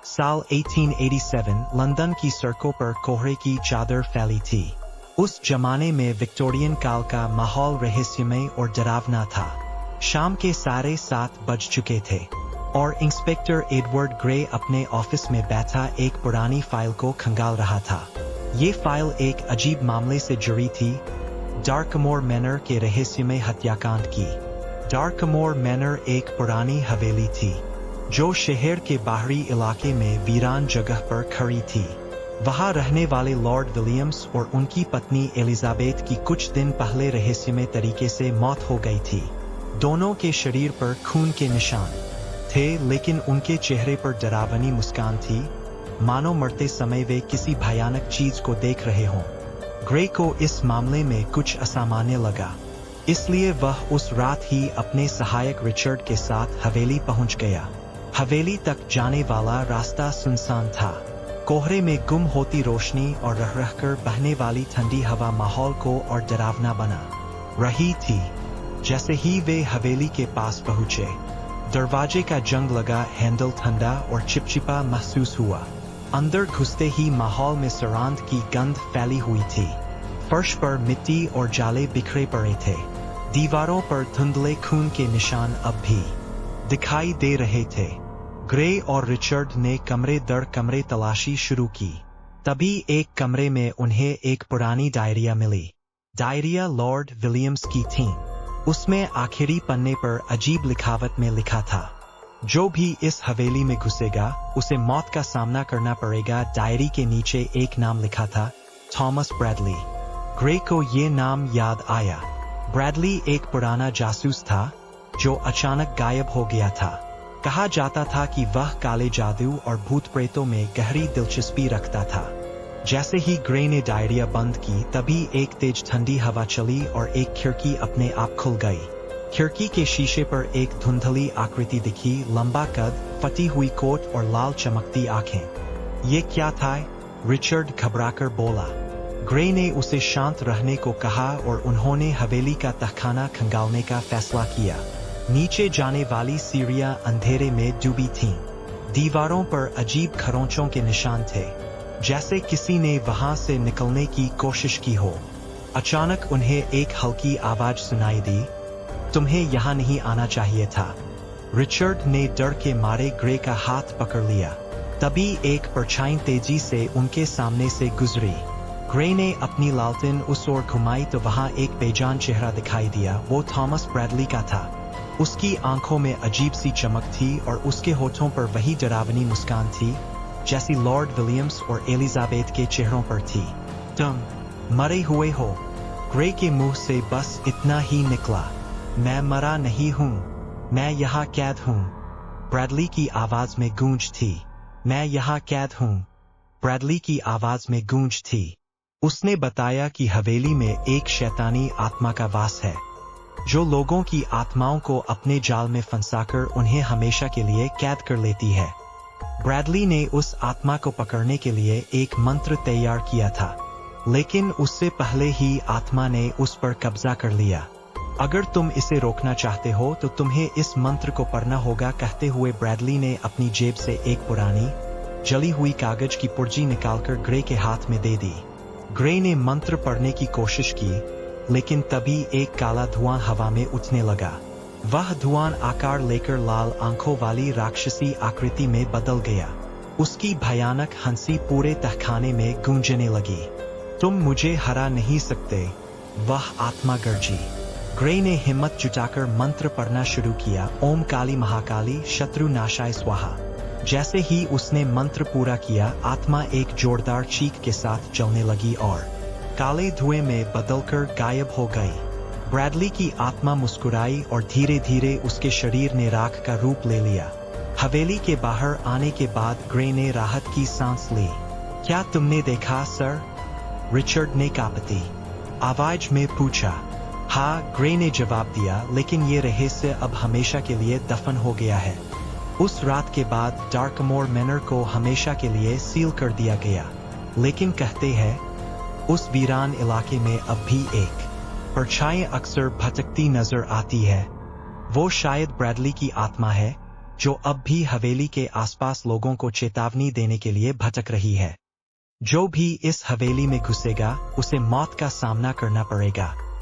साल 1887 लंदन की सड़कों पर कोहरे की चादर फैली थी। उस जमाने में विक्टोरियन काल का माहौल रहस्यमय और डरावना था। शाम के 7:30 बज चुके थे और इंस्पेक्टर एडवर्ड ग्रे अपने ऑफिस में बैठा एक पुरानी फाइल को खंगाल रहा था। ये फाइल एक अजीब मामले से जुड़ी थी, डार्कमोर मैनर के रहस्यमय हत्याकांड की। डार्कमोर मैनर एक पुरानी हवेली थी जो शहर के बाहरी इलाके में वीरान जगह पर खड़ी थी। वहां रहने वाले लॉर्ड विलियम्स और उनकी पत्नी एलिजाबेथ की कुछ दिन पहले रहस्यमय तरीके से मौत हो गई थी। दोनों के शरीर पर खून के निशान थे, लेकिन उनके चेहरे पर डरावनी मुस्कान थी, मानो मरते समय वे किसी भयानक चीज को देख रहे हों। ग्रे को इस मामले में कुछ असामान्य लगा, इसलिए वह उस रात ही अपने सहायक रिचर्ड के साथ हवेली पहुंच गया। हवेली तक जाने वाला रास्ता सुनसान था। कोहरे में गुम होती रोशनी और रह रहकर बहने वाली ठंडी हवा माहौल को और डरावना बना रही थी। जैसे ही वे हवेली के पास पहुंचे, दरवाजे का जंग लगा हैंडल ठंडा और चिपचिपा महसूस हुआ। अंदर घुसते ही माहौल में सरांध की गंध फैली हुई थी। फर्श पर मिट्टी और जाले बिखरे पड़े थे। दीवारों पर धुंधले खून के निशान अब भी दिखाई दे रहे थे। ग्रे और रिचर्ड ने कमरे दर कमरे तलाशी शुरू की। तभी एक कमरे में उन्हें एक पुरानी डायरिया मिली। डायरिया लॉर्ड विलियम्स की थी। उसमें आखिरी पन्ने पर अजीब लिखावट में लिखा था, जो भी इस हवेली में घुसेगा उसे मौत का सामना करना पड़ेगा। डायरी के नीचे एक नाम लिखा था, थॉमस ब्रैडली। ग्रे को ये नाम याद आया। ब्रैडली एक पुराना जासूस था जो अचानक गायब हो गया था। कहा जाता था कि वह काले जादू और भूत प्रेतों में गहरी दिलचस्पी रखता था। जैसे ही ग्रे ने डायरिया बंद की, तभी एक तेज ठंडी हवा चली और एक खिड़की अपने आप खुल गई। खिड़की के शीशे पर एक धुंधली आकृति दिखी, लंबा कद, फटी हुई कोट और लाल चमकती आंखें। ये क्या था? रिचर्ड घबराकर बोला। ग्रे ने उसे शांत रहने को कहा और उन्होंने हवेली का तहखाना खंगालने का फैसला किया। नीचे जाने वाली सीढ़ियां अंधेरे में डूबी थीं। दीवारों पर अजीब खरोंचों के निशान थे, जैसे किसी ने वहां से निकलने की कोशिश की हो। अचानक उन्हें एक हल्की आवाज सुनाई दी, तुम्हें यहाँ नहीं आना चाहिए था। रिचर्ड ने डर के मारे ग्रे का हाथ पकड़ लिया। तभी एक परछाई तेजी से उनके सामने से गुजरी। ग्रे ने अपनी लालटेन उस ओर घुमाई तो वहां एक बेजान चेहरा दिखाई दिया। वो थॉमस ब्रैडली का था। उसकी आंखों में अजीब सी चमक थी और उसके होठों पर वही डरावनी मुस्कान थी जैसी लॉर्ड विलियम्स और एलिजाबेथ के चेहरों पर थी। तुम मरे हुए हो। ग्रे के मुंह से बस इतना ही निकला, मैं मरा नहीं हूं, मैं यहाँ कैद हूं। ब्रैडली की आवाज में गूंज थी। मैं यहाँ कैद हूं। ब्रैडली की आवाज में गूंज थी। उसने बताया कि हवेली में एक शैतानी आत्मा का वास है, जो लोगों की आत्माओं को अपने जाल में फंसाकर उन्हें हमेशा के लिए कैद कर लेती है। ब्रैडली ने उस आत्मा को पकड़ने के लिए एक मंत्र तैयार किया था, लेकिन उससे पहले ही आत्मा ने उस पर कब्जा कर लिया। अगर तुम इसे रोकना चाहते हो तो तुम्हें इस मंत्र को पढ़ना होगा, कहते हुए ब्रैडली ने अपनी जेब से एक पुरानी जली हुई कागज की पुर्जी निकालकर ग्रे के हाथ में दे दी। ग्रे ने मंत्र पढ़ने की कोशिश की, लेकिन तभी एक काला धुआं हवा में उठने लगा। वह धुआं आकार लेकर लाल आंखों वाली राक्षसी आकृति में बदल गया। उसकी भयानक हंसी पूरे तहखाने में गूंजने लगी। तुम मुझे हरा नहीं सकते, वह आत्मा गरजी। ग्रे ने हिम्मत जुटाकर मंत्र पढ़ना शुरू किया, ओम काली महाकाली शत्रु नाशाय स्वाहा। जैसे ही उसने मंत्र पूरा किया, आत्मा एक जोरदार चीख के साथ चलने लगी और काले धुएं में बदलकर गायब हो गई। ब्रैडली की आत्मा मुस्कुराई और धीरे धीरे उसके शरीर ने राख का रूप ले लिया। हवेली के बाहर आने के बाद ग्रे ने राहत की सांस ली। क्या तुमने देखा सर? रिचर्ड ने कांपती आवाज में पूछा। हाँ, ग्रे ने जवाब दिया, लेकिन ये रहस्य अब हमेशा के लिए दफन हो गया है। उस रात के बाद डार्कमोर मैनर को हमेशा के लिए सील कर दिया गया, लेकिन कहते हैं उस वीरान इलाके में अब भी एक परछाई अक्सर भटकती नजर आती है। वो शायद ब्रैडली की आत्मा है जो अब भी हवेली के आसपास लोगों को चेतावनी देने के लिए भटक रही है। जो भी इस हवेली में घुसेगा उसे मौत का सामना करना पड़ेगा।